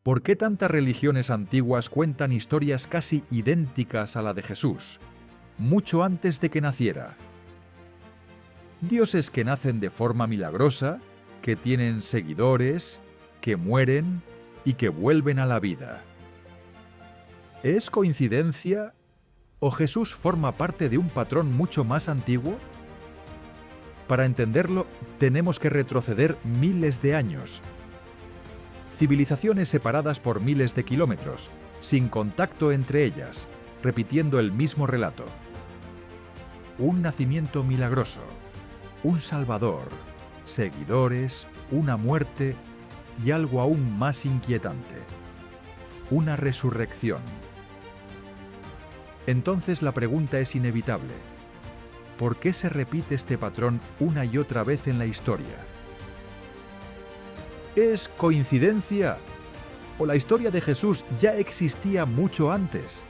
¿Por qué tantas religiones antiguas cuentan historias casi idénticas a la de Jesús, mucho antes de que naciera? Dioses que nacen de forma milagrosa, que tienen seguidores, que mueren y que vuelven a la vida. ¿Es coincidencia o Jesús forma parte de un patrón mucho más antiguo? Para entenderlo, tenemos que retroceder miles de años. Civilizaciones separadas por miles de kilómetros, sin contacto entre ellas, repitiendo el mismo relato. Un nacimiento milagroso, un salvador, seguidores, una muerte y algo aún más inquietante: una resurrección. Entonces la pregunta es inevitable: ¿por qué se repite este patrón una y otra vez en la historia? ¿Es coincidencia? ¿O la historia de Jesús ya existía mucho antes?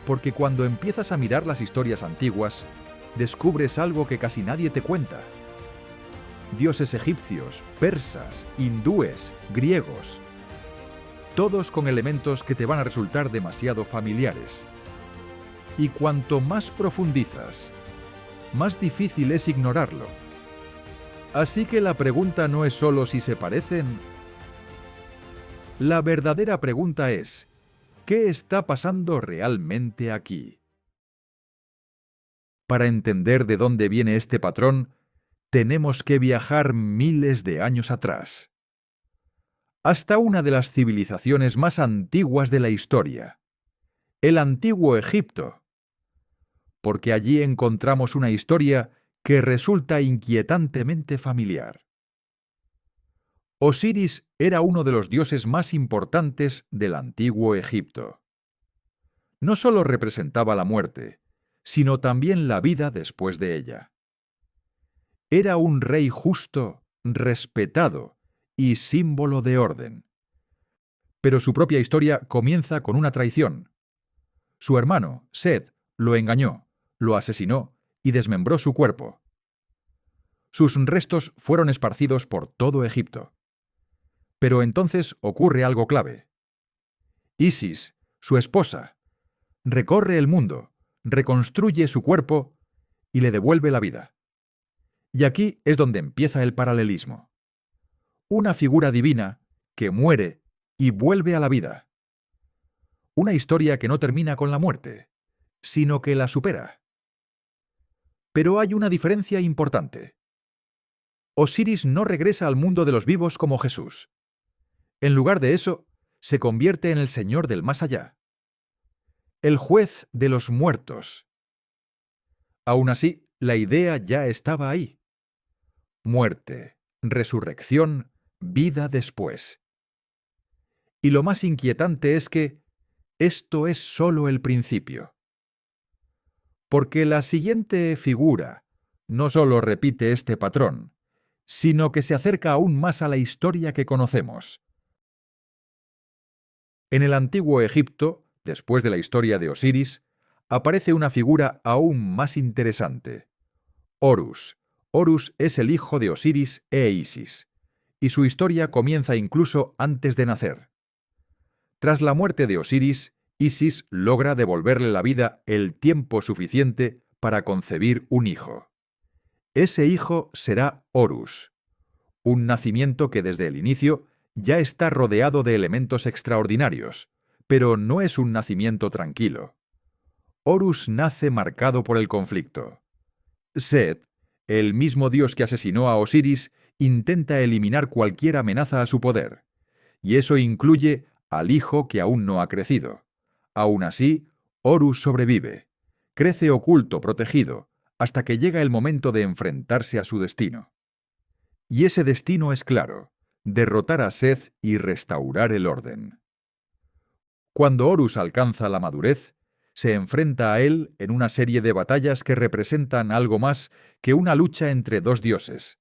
Porque cuando empiezas a mirar las historias antiguas, descubres algo que casi nadie te cuenta. Dioses egipcios, persas, hindúes, griegos, todos con elementos que te van a resultar demasiado familiares. Y cuanto más profundizas, más difícil es ignorarlo. Así que la pregunta no es solo si se parecen. La verdadera pregunta es: ¿qué está pasando realmente aquí? Para entender de dónde viene este patrón, tenemos que viajar miles de años atrás, hasta una de las civilizaciones más antiguas de la historia, el Antiguo Egipto, porque allí encontramos una historia que resulta inquietantemente familiar. Osiris era uno de los dioses más importantes del Antiguo Egipto. No solo representaba la muerte, sino también la vida después de ella. Era un rey justo, respetado y símbolo de orden. Pero su propia historia comienza con una traición. Su hermano, Set, lo engañó, lo asesinó y desmembró su cuerpo. Sus restos fueron esparcidos por todo Egipto. Pero entonces ocurre algo clave. Isis, su esposa, recorre el mundo, reconstruye su cuerpo y le devuelve la vida. Y aquí es donde empieza el paralelismo. Una figura divina que muere y vuelve a la vida. Una historia que no termina con la muerte, sino que la supera. Pero hay una diferencia importante. Osiris no regresa al mundo de los vivos como Jesús. En lugar de eso, se convierte en el Señor del más allá, el juez de los muertos. Aún así, la idea ya estaba ahí. Muerte, resurrección, vida después. Y lo más inquietante es que esto es solo el principio. Porque la siguiente figura no solo repite este patrón, sino que se acerca aún más a la historia que conocemos. En el Antiguo Egipto, después de la historia de Osiris, aparece una figura aún más interesante: Horus. Horus es el hijo de Osiris e Isis, y su historia comienza incluso antes de nacer. Tras la muerte de Osiris, Isis logra devolverle la vida el tiempo suficiente para concebir un hijo. Ese hijo será Horus, un nacimiento que desde el inicio ya está rodeado de elementos extraordinarios, pero no es un nacimiento tranquilo. Horus nace marcado por el conflicto. Set, el mismo dios que asesinó a Osiris, intenta eliminar cualquier amenaza a su poder, y eso incluye al hijo que aún no ha crecido. Aún así, Horus sobrevive, crece oculto, protegido, hasta que llega el momento de enfrentarse a su destino. Y ese destino es claro: derrotar a Seth y restaurar el orden. Cuando Horus alcanza la madurez, se enfrenta a él en una serie de batallas que representan algo más que una lucha entre dos dioses.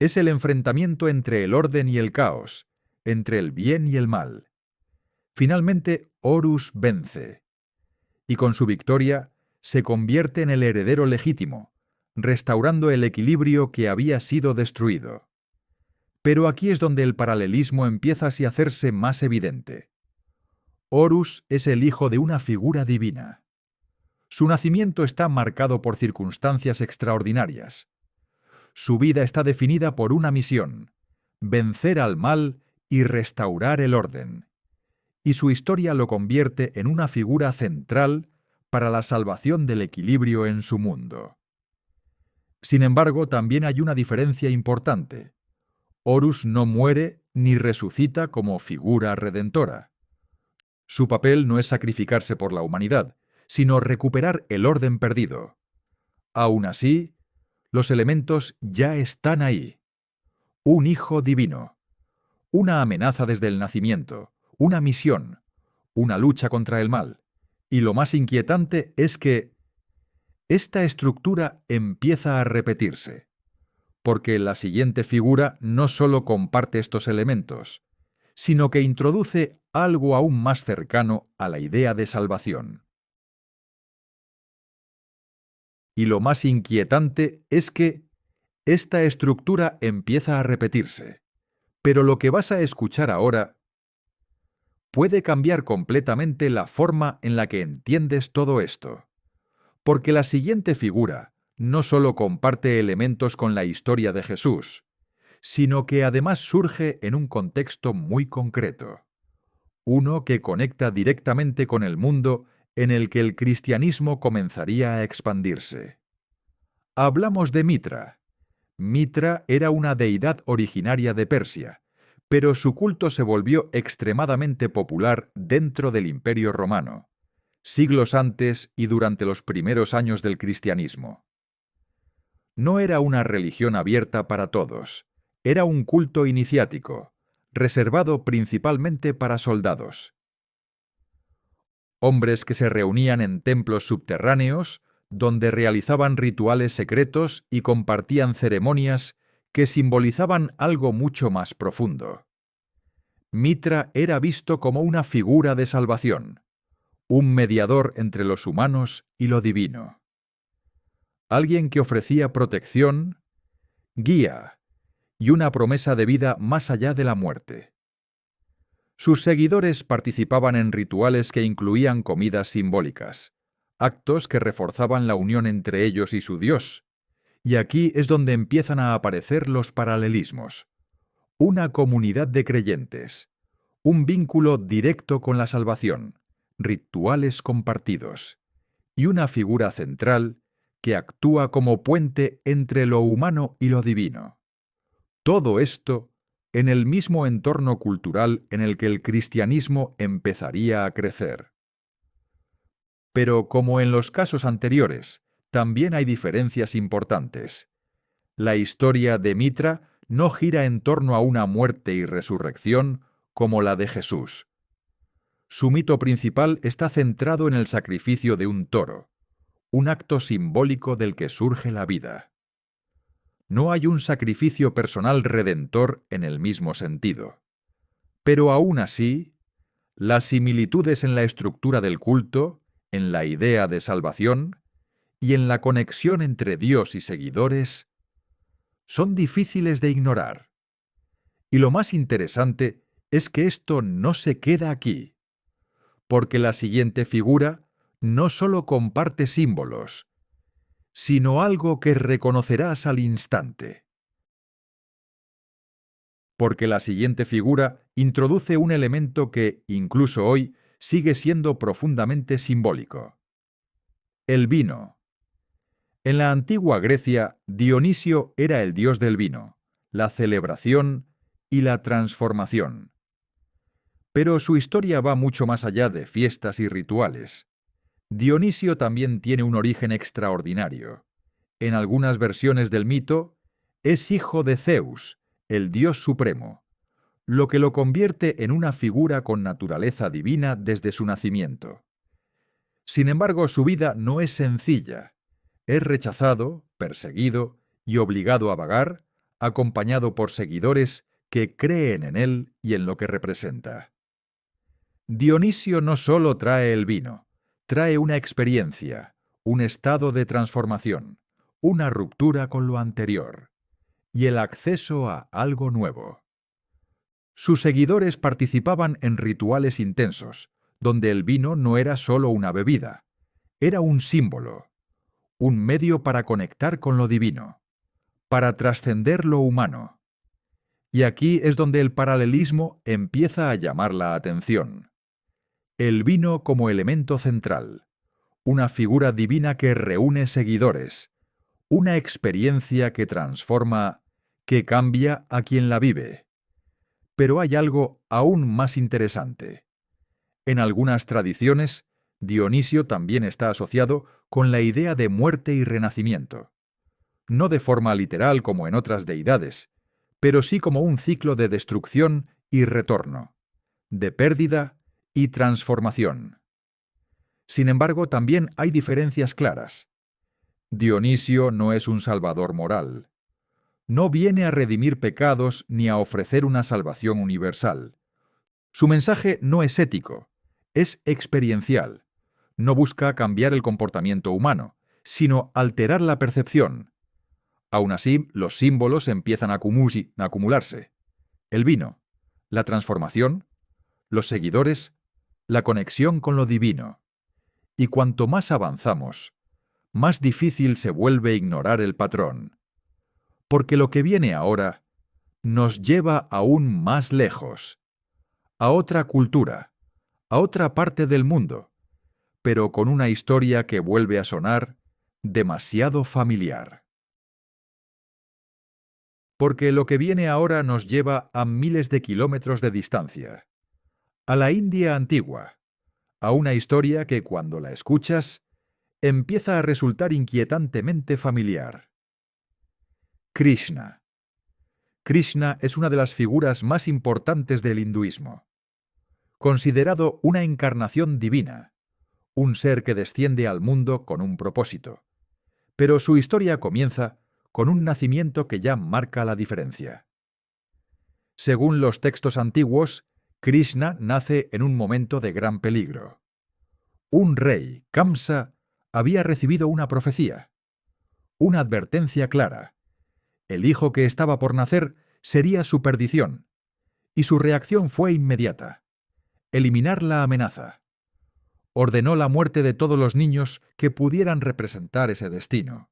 Es el enfrentamiento entre el orden y el caos, entre el bien y el mal. Finalmente, Horus vence, y con su victoria se convierte en el heredero legítimo, restaurando el equilibrio que había sido destruido. Pero aquí es donde el paralelismo empieza a hacerse más evidente. Horus es el hijo de una figura divina. Su nacimiento está marcado por circunstancias extraordinarias. Su vida está definida por una misión: vencer al mal y restaurar el orden. Y su historia lo convierte en una figura central para la salvación del equilibrio en su mundo. Sin embargo, también hay una diferencia importante. Horus no muere ni resucita como figura redentora. Su papel no es sacrificarse por la humanidad, sino recuperar el orden perdido. Aún así, los elementos ya están ahí. Un hijo divino, una amenaza desde el nacimiento, una misión, una lucha contra el mal. Y lo más inquietante es que esta estructura empieza a repetirse, porque la siguiente figura no solo comparte estos elementos, sino que introduce algo aún más cercano a la idea de salvación. Y lo más inquietante es que esta estructura empieza a repetirse, pero lo que vas a escuchar ahora puede cambiar completamente la forma en la que entiendes todo esto, porque la siguiente figura no solo comparte elementos con la historia de Jesús, sino que además surge en un contexto muy concreto, uno que conecta directamente con el mundo en el que el cristianismo comenzaría a expandirse. Hablamos de Mitra. Mitra era una deidad originaria de Persia, pero su culto se volvió extremadamente popular dentro del Imperio Romano, siglos antes y durante los primeros años del cristianismo. No era una religión abierta para todos, era un culto iniciático, reservado principalmente para soldados. Hombres que se reunían en templos subterráneos, donde realizaban rituales secretos y compartían ceremonias que simbolizaban algo mucho más profundo. Mitra era visto como una figura de salvación, un mediador entre los humanos y lo divino. Alguien que ofrecía protección, guía y una promesa de vida más allá de la muerte. Sus seguidores participaban en rituales que incluían comidas simbólicas, actos que reforzaban la unión entre ellos y su Dios. Y aquí es donde empiezan a aparecer los paralelismos. Una comunidad de creyentes, un vínculo directo con la salvación, rituales compartidos, y una figura central que actúa como puente entre lo humano y lo divino. Todo esto en el mismo entorno cultural en el que el cristianismo empezaría a crecer. Pero como en los casos anteriores, también hay diferencias importantes. La historia de Mitra no gira en torno a una muerte y resurrección como la de Jesús. Su mito principal está centrado en el sacrificio de un toro, un acto simbólico del que surge la vida. No hay un sacrificio personal redentor en el mismo sentido. Pero aún así, las similitudes en la estructura del culto, en la idea de salvación y en la conexión entre Dios y seguidores son difíciles de ignorar. Y lo más interesante es que esto no se queda aquí, porque la siguiente figura no solo comparte símbolos, sino algo que reconocerás al instante. Porque la siguiente figura introduce un elemento que, incluso hoy, sigue siendo profundamente simbólico: el vino. En la antigua Grecia, Dionisio era el dios del vino, la celebración y la transformación. Pero su historia va mucho más allá de fiestas y rituales. Dionisio también tiene un origen extraordinario. En algunas versiones del mito, es hijo de Zeus, el dios supremo, lo que lo convierte en una figura con naturaleza divina desde su nacimiento. Sin embargo, su vida no es sencilla. Es rechazado, perseguido y obligado a vagar, acompañado por seguidores que creen en él y en lo que representa. Dionisio no solo trae el vino, trae una experiencia, un estado de transformación, una ruptura con lo anterior. y el acceso a algo nuevo. Sus seguidores participaban en rituales intensos, donde el vino no era solo una bebida, era un símbolo, un medio para conectar con lo divino, para trascender lo humano. Y aquí es donde el paralelismo empieza a llamar la atención. El vino como elemento central, una figura divina que reúne seguidores, una experiencia que transforma, que cambia a quien la vive. Pero hay algo aún más interesante. En algunas tradiciones, Dionisio también está asociado con la idea de muerte y renacimiento. No de forma literal como en otras deidades, pero sí como un ciclo de destrucción y retorno, de pérdida y transformación. Sin embargo, también hay diferencias claras. Dionisio no es un salvador moral. No viene a redimir pecados ni a ofrecer una salvación universal. Su mensaje no es ético, es experiencial. No busca cambiar el comportamiento humano, sino alterar la percepción. Aún así, los símbolos empiezan a acumularse. El vino, la transformación, los seguidores, la conexión con lo divino. Y cuanto más avanzamos, más difícil se vuelve ignorar el patrón. Porque lo que viene ahora nos lleva aún más lejos, a otra cultura, a otra parte del mundo, pero con una historia que vuelve a sonar demasiado familiar. Porque lo que viene ahora nos lleva a miles de kilómetros de distancia, a la India antigua, a una historia que cuando la escuchas empieza a resultar inquietantemente familiar. Krishna. Krishna es una de las figuras más importantes del hinduismo. Considerado una encarnación divina, un ser que desciende al mundo con un propósito. Pero su historia comienza con un nacimiento que ya marca la diferencia. Según los textos antiguos, Krishna nace en un momento de gran peligro. Un rey, Kamsa, había recibido una profecía, una advertencia clara. El hijo que estaba por nacer sería su perdición, y su reacción fue inmediata: eliminar la amenaza. Ordenó la muerte de todos los niños que pudieran representar ese destino.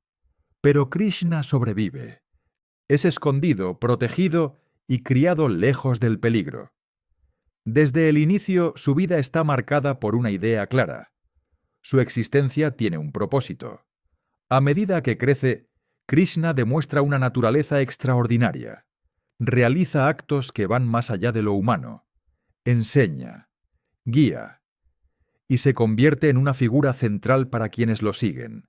Pero Krishna sobrevive. Es escondido, protegido y criado lejos del peligro. Desde el inicio, su vida está marcada por una idea clara. Su existencia tiene un propósito. A medida que crece, Krishna demuestra una naturaleza extraordinaria. Realiza actos que van más allá de lo humano. Enseña, guía, y se convierte en una figura central para quienes lo siguen.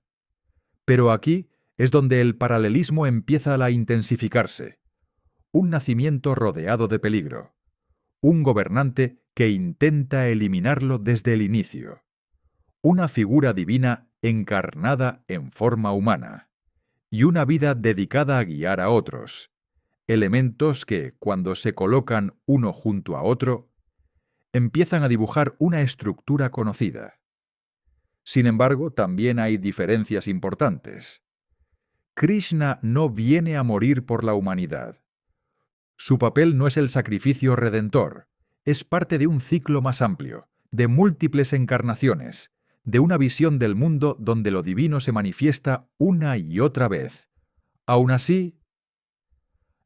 Pero aquí es donde el paralelismo empieza a intensificarse. Un nacimiento rodeado de peligro. Un gobernante que intenta eliminarlo desde el inicio. Una figura divina encarnada en forma humana. Y una vida dedicada a guiar a otros. Elementos que, cuando se colocan uno junto a otro, empiezan a dibujar una estructura conocida. Sin embargo, también hay diferencias importantes. Krishna no viene a morir por la humanidad. Su papel no es el sacrificio redentor, es parte de un ciclo más amplio, de múltiples encarnaciones, de una visión del mundo donde lo divino se manifiesta una y otra vez. Aún así,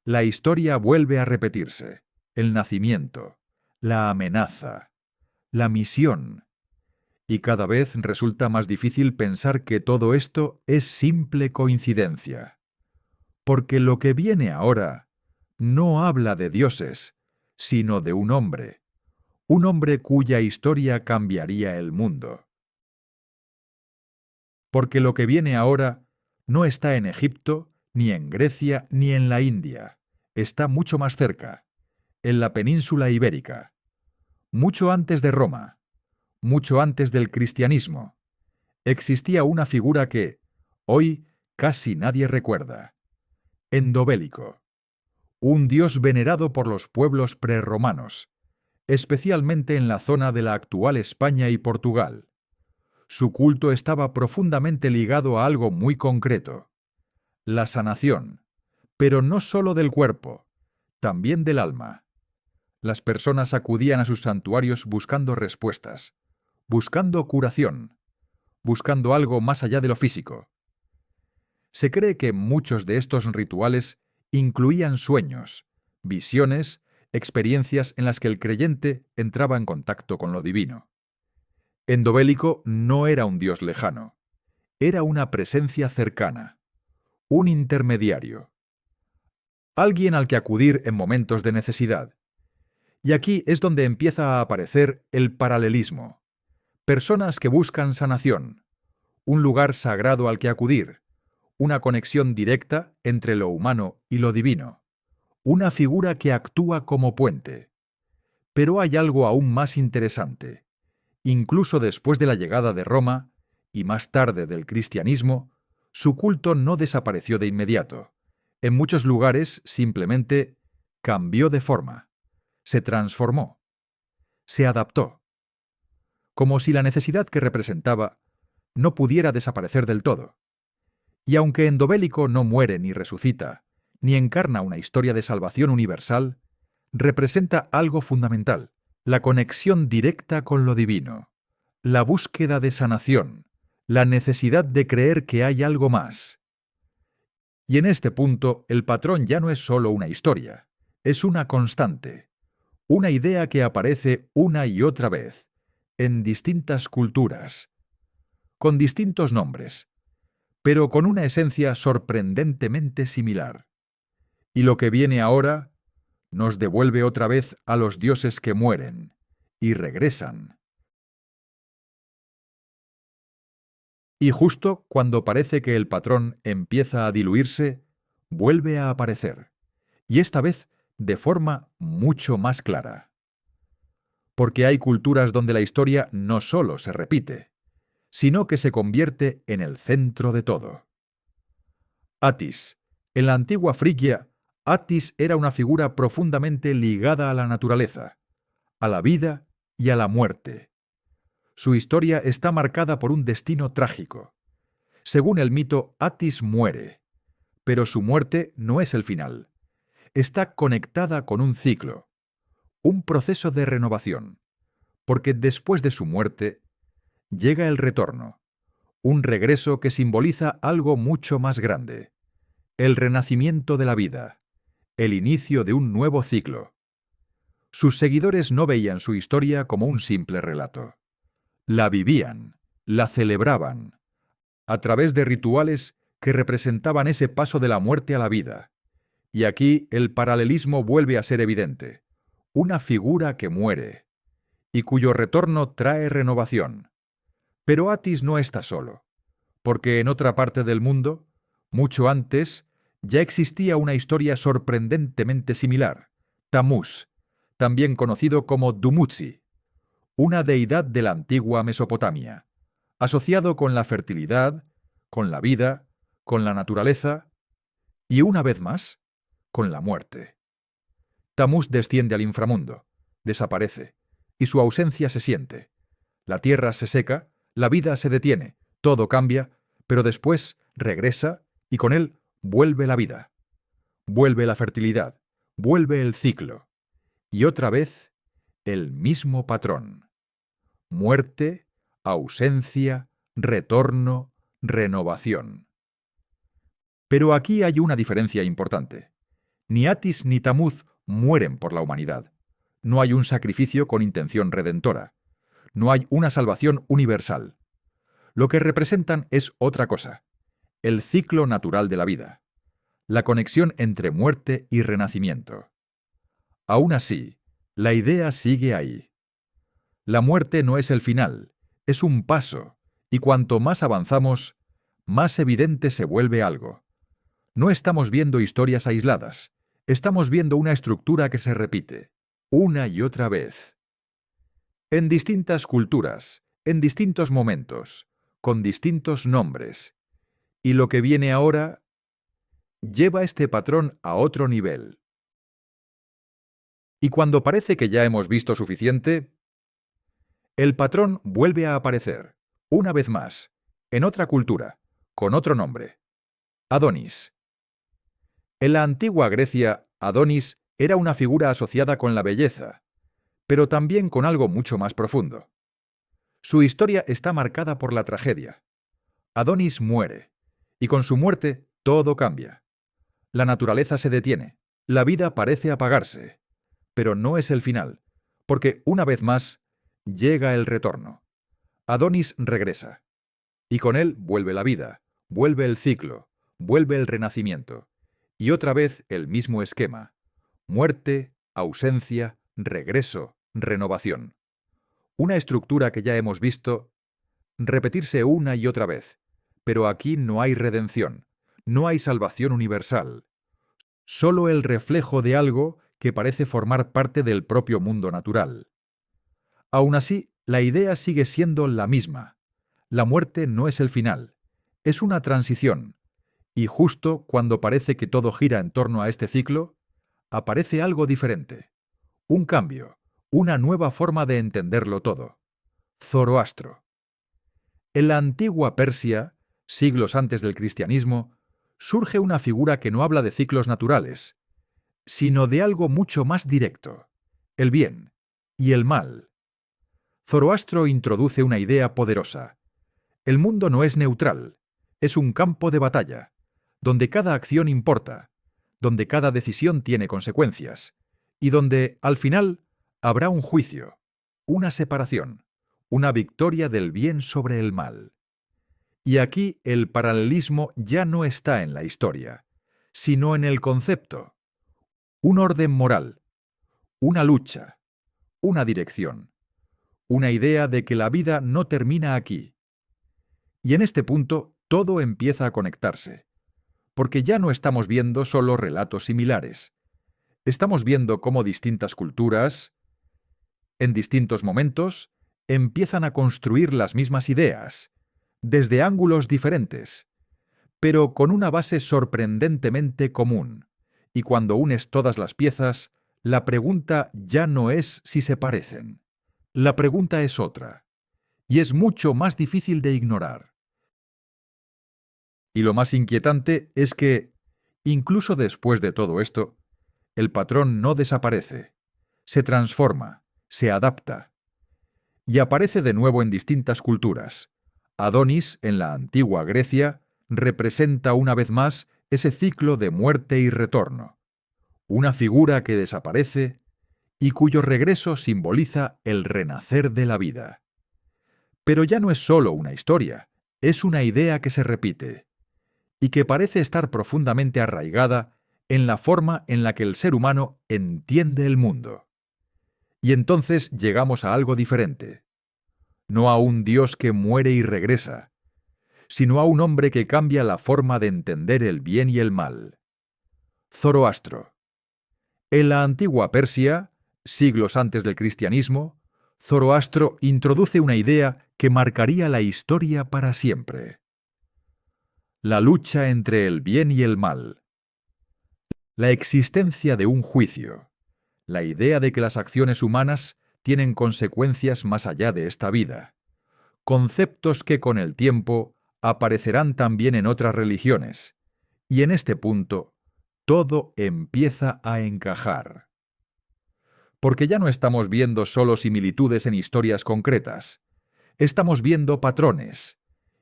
la historia vuelve a repetirse: el nacimiento, la amenaza, la misión. Y cada vez resulta más difícil pensar que todo esto es simple coincidencia. Porque lo que viene ahora no habla de dioses, sino de un hombre cuya historia cambiaría el mundo. Porque lo que viene ahora no está en Egipto, ni en Grecia, ni en la India. Está mucho más cerca, en la península ibérica, mucho antes de Roma, mucho antes del cristianismo. Existía una figura que, hoy, casi nadie recuerda: Endobélico, un dios venerado por los pueblos prerromanos, especialmente en la zona de la actual España y Portugal. Su culto estaba profundamente ligado a algo muy concreto: la sanación, Pero no solo del cuerpo, también del alma. Las personas acudían a sus santuarios buscando respuestas, buscando curación, buscando algo más allá de lo físico. Se cree que muchos de estos rituales incluían sueños, visiones, experiencias en las que el creyente entraba en contacto con lo divino. Endobélico no era un dios lejano, era una presencia cercana, un intermediario, alguien al que acudir en momentos de necesidad. Y aquí es donde empieza a aparecer el paralelismo. Personas que buscan sanación, un lugar sagrado al que acudir, una conexión directa entre lo humano y lo divino, una figura que actúa como puente. Pero hay algo aún más interesante. Incluso después de la llegada de Roma, y más tarde del cristianismo, su culto no desapareció de inmediato. En muchos lugares simplemente cambió de forma, se transformó, se adaptó, como si la necesidad que representaba no pudiera desaparecer del todo. Y aunque Endobélico no muere ni resucita, ni encarna una historia de salvación universal, representa algo fundamental, la conexión directa con lo divino, la búsqueda de sanación, la necesidad de creer que hay algo más. Y en este punto, el patrón ya no es solo una historia, es una constante, una idea que aparece una y otra vez, en distintas culturas, con distintos nombres, pero con una esencia sorprendentemente similar. Y lo que viene ahora nos devuelve otra vez a los dioses que mueren y regresan. Y justo cuando parece que el patrón empieza a diluirse, vuelve a aparecer, y esta vez de forma mucho más clara. Porque hay culturas donde la historia no solo se repite, sino que se convierte en el centro de todo. Atis. En la antigua Frigia, Atis era una figura profundamente ligada a la naturaleza, a la vida y a la muerte. Su historia está marcada por un destino trágico. Según el mito, Atis muere, pero su muerte no es el final. Está conectada con un ciclo, un proceso de renovación, porque después de su muerte llega el retorno, un regreso que simboliza algo mucho más grande, el renacimiento de la vida, el inicio de un nuevo ciclo. Sus seguidores no veían su historia como un simple relato. La vivían, la celebraban, a través de rituales que representaban ese paso de la muerte a la vida. Y aquí el paralelismo vuelve a ser evidente. Una figura que muere, y cuyo retorno trae renovación. Pero Atis no está solo, porque en otra parte del mundo, mucho antes, ya existía una historia sorprendentemente similar, Tamuz, también conocido como Dumuzi, una deidad de la antigua Mesopotamia, asociado con la fertilidad, con la vida, con la naturaleza y, una vez más, con la muerte. Tamuz desciende al inframundo, desaparece, y su ausencia se siente. La tierra se seca, la vida se detiene, todo cambia, pero después regresa y con él vuelve la vida. Vuelve la fertilidad, vuelve el ciclo. Y otra vez, el mismo patrón. Muerte, ausencia, retorno, renovación. Pero aquí hay una diferencia importante. Ni Atis ni Tamuz mueren por la humanidad. No hay un sacrificio con intención redentora. No hay una salvación universal. Lo que representan es otra cosa, el ciclo natural de la vida, la conexión entre muerte y renacimiento. Aún así, la idea sigue ahí. La muerte no es el final, es un paso, y cuanto más avanzamos, más evidente se vuelve algo. No estamos viendo historias aisladas, estamos viendo una estructura que se repite, una y otra vez. En distintas culturas, en distintos momentos, con distintos nombres. Y lo que viene ahora lleva este patrón a otro nivel. Y cuando parece que ya hemos visto suficiente, el patrón vuelve a aparecer, una vez más, en otra cultura, con otro nombre. Adonis. En la antigua Grecia, Adonis era una figura asociada con la belleza, pero también con algo mucho más profundo. Su historia está marcada por la tragedia. Adonis muere, y con su muerte todo cambia. La naturaleza se detiene, la vida parece apagarse, pero no es el final, porque una vez más llega el retorno. Adonis regresa, y con él vuelve la vida, vuelve el ciclo, vuelve el renacimiento, y otra vez el mismo esquema: muerte, ausencia, regreso, renovación. Una estructura que ya hemos visto repetirse una y otra vez, pero aquí no hay redención, no hay salvación universal, solo el reflejo de algo que parece formar parte del propio mundo natural. Aún así, la idea sigue siendo la misma. La muerte no es el final, es una transición, y justo cuando parece que todo gira en torno a este ciclo, aparece algo diferente, un cambio, una nueva forma de entenderlo todo: Zoroastro. En la antigua Persia, siglos antes del cristianismo, surge una figura que no habla de ciclos naturales, sino de algo mucho más directo: el bien y el mal. Zoroastro introduce una idea poderosa: el mundo no es neutral, es un campo de batalla, donde cada acción importa, donde cada decisión tiene consecuencias, y donde, al final, habrá un juicio, una separación, una victoria del bien sobre el mal. Y aquí el paralelismo ya no está en la historia, sino en el concepto: un orden moral, una lucha, una dirección, una idea de que la vida no termina aquí. Y en este punto todo empieza a conectarse, porque ya no estamos viendo solo relatos similares. Estamos viendo cómo distintas culturas, en distintos momentos, empiezan a construir las mismas ideas, desde ángulos diferentes, pero con una base sorprendentemente común. Y cuando unes todas las piezas, la pregunta ya no es si se parecen. La pregunta es otra, y es mucho más difícil de ignorar. Y lo más inquietante es que, incluso después de todo esto, el patrón no desaparece, se transforma, se adapta, y aparece de nuevo en distintas culturas. Adonis, en la antigua Grecia, representa una vez más ese ciclo de muerte y retorno, una figura que desaparece y cuyo regreso simboliza el renacer de la vida. Pero ya no es solo una historia, es una idea que se repite, y que parece estar profundamente arraigada en la forma en la que el ser humano entiende el mundo. Y entonces llegamos a algo diferente: no a un Dios que muere y regresa, sino a un hombre que cambia la forma de entender el bien y el mal. Zoroastro. En la antigua Persia, siglos antes del cristianismo, Zoroastro introduce una idea que marcaría la historia para siempre: la lucha entre el bien y el mal, la existencia de un juicio, la idea de que las acciones humanas tienen consecuencias más allá de esta vida, conceptos que con el tiempo aparecerán también en otras religiones, y en este punto todo empieza a encajar. Porque ya no estamos viendo solo similitudes en historias concretas, estamos viendo patrones,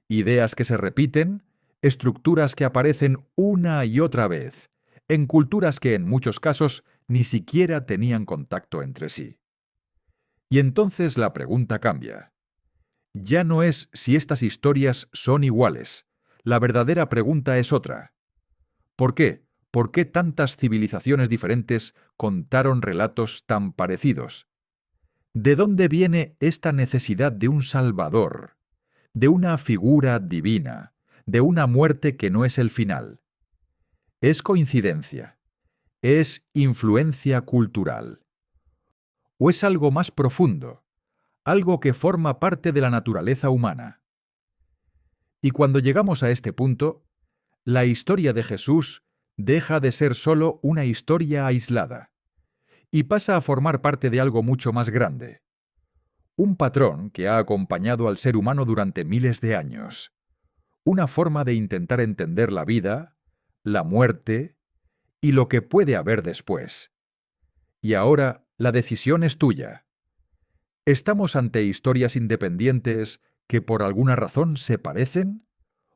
ideas que se repiten, estructuras que aparecen una y otra vez, en culturas que en muchos casos ni siquiera tenían contacto entre sí. Y entonces la pregunta cambia. Ya no es si estas historias son iguales. La verdadera pregunta es otra. ¿Por qué? ¿Por qué tantas civilizaciones diferentes contaron relatos tan parecidos? ¿De dónde viene esta necesidad de un salvador, de una figura divina, de una muerte que no es el final? ¿Es coincidencia? ¿Es influencia cultural? ¿O es algo más profundo, algo que forma parte de la naturaleza humana? Y cuando llegamos a este punto, la historia de Jesús deja de ser solo una historia aislada y pasa a formar parte de algo mucho más grande. Un patrón que ha acompañado al ser humano durante miles de años. Una forma de intentar entender la vida, la muerte y lo que puede haber después. Y ahora la decisión es tuya. ¿Estamos ante historias independientes que por alguna razón se parecen?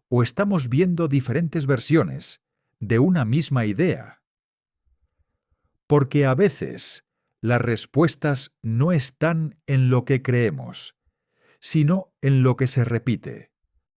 ¿O estamos viendo diferentes versiones de una misma idea? Porque a veces las respuestas no están en lo que creemos, sino en lo que se repite.